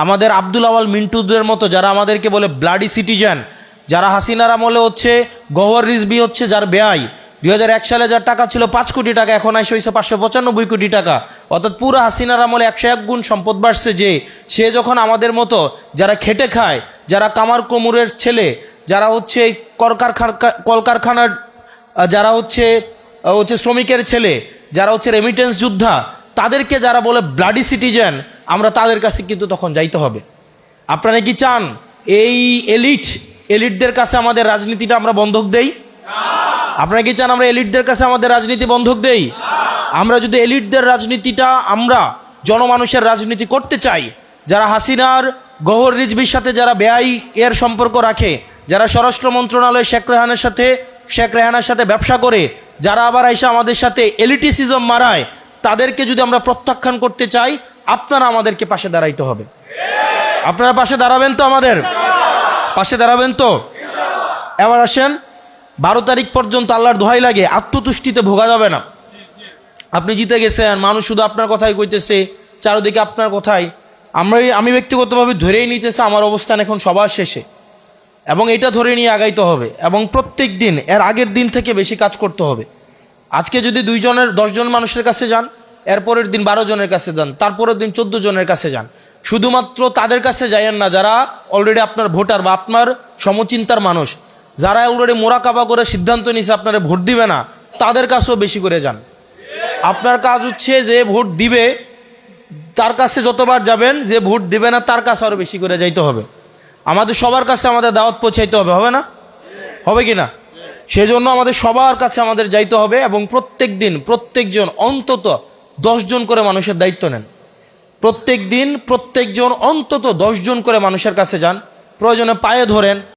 আমাদের আব্দুল আওয়াল মিন্টুদের মতো যারা আমাদেরকে বলে ব্লাডি সিটিজেন, যারা হাসিনার আমলে হচ্ছে গওহর রিজভী হচ্ছে যার ব্যয় 2001 সালে যার টাকা ছিল 5 কোটি টাকা, এখন এসে হয়েছে 595 কোটি টাকা। অর্থাৎ পুরো হাসিনার আমলে 101 গুণ সম্পদ বাড়ছে। যে সে যখন আমাদের মতো যারা খেটে খায়, যারা কামার কোমরের ছেলে, যারা হচ্ছে কলকারখানার যারা হচ্ছে শ্রমিকের ছেলে, যারা হচ্ছে রেমিটেন্স যোদ্ধা, তাদেরকে যারা বলে ব্লাডি সিটিজেন, আমরা তাদের কাছে কিন্তু তখন যাইতে হবে। আপনারা কি চান এই এলিটদের কাছে আমাদের রাজনীতিটা আমরা বন্ধক দেই? আপনারা কি চান আমরা এলিটদের কাছে আমাদের রাজনীতি বন্ধক দেই? আমরা যদি এলিটদের রাজনীতিটা আমরা জনমানুষের রাজনীতি করতে চাই, যারা হাসিনার গওহর রিজভির সাথে যারা ব্যয় এর সম্পর্ক রাখে, যারা স্বরাষ্ট্র মন্ত্রণালয় শেখ রেহানার সাথে ব্যবসা করে, যারা আবার এসে আমাদের সাথে এলিটিসিজম মারায়, তাদেরকে যদি আমরা প্রত্যাখ্যান করতে চাই, আপনারা আমাদেরকে পাশে দাঁড়াইতে হবে। আপনারা পাশে দাঁড়াবেন তো? আমাদের পাশে দাঁড়াবেন তো? এবার আসেন, 12 তারিখ পর্যন্ত আল্লাহর দোহাই লাগে আত্মতুষ্টিতে ভোগা যাবে না। আপনি জিতে গেছেন, মানুষ শুধু আপনার কথাই কইতেছে, চারদিকে আপনার কথাই। আমি ব্যক্তিগতভাবে ধরেই নিতেছে আমার অবস্থান এখন সবার শেষে, এবং এটা ধরে নিয়ে আগাইতে হবে, এবং প্রত্যেক দিন এর আগের দিন থেকে বেশি কাজ করতে হবে। আজকে যদি 10 জন মানুষের কাছে যান, এরপরের দিন 12 জনের কাছে যান, তারপরের দিন 14 জনের কাছে যান। শুধুমাত্র তাদের কাছে যাইয়েন না যারা অলরেডি আপনার ভোটার বা আপনার সমচিন্তার মানুষ, যারা অলরেডি মোরাকাবা করে সিদ্ধান্ত নিছে আপনারা ভোট দিবে না, তাদের কাছেও বেশি করে যান। আপনার কাজ হচ্ছে যে ভোট দিবে তার কাছে যতবার যাবেন, যে ভোট দিবে না তার কাছে আরো বেশি করে যাইতে হবে। আমাদের সবার কাছে আমাদের দাওয়াত পৌঁছাইতে হবে, হবে না? হবে কি না? সেজন্য আমাদের সবার কাছে আমাদের যাইতে হবে, এবং প্রত্যেক দিন প্রত্যেকজন অন্তত 10 জন করে মানুষের দায়িত্ব নেন। প্রত্যেক দিন প্রত্যেকজন অন্তত 10 জন করে মানুষের কাছে যান, প্রয়োজনে পায়ে ধরেন।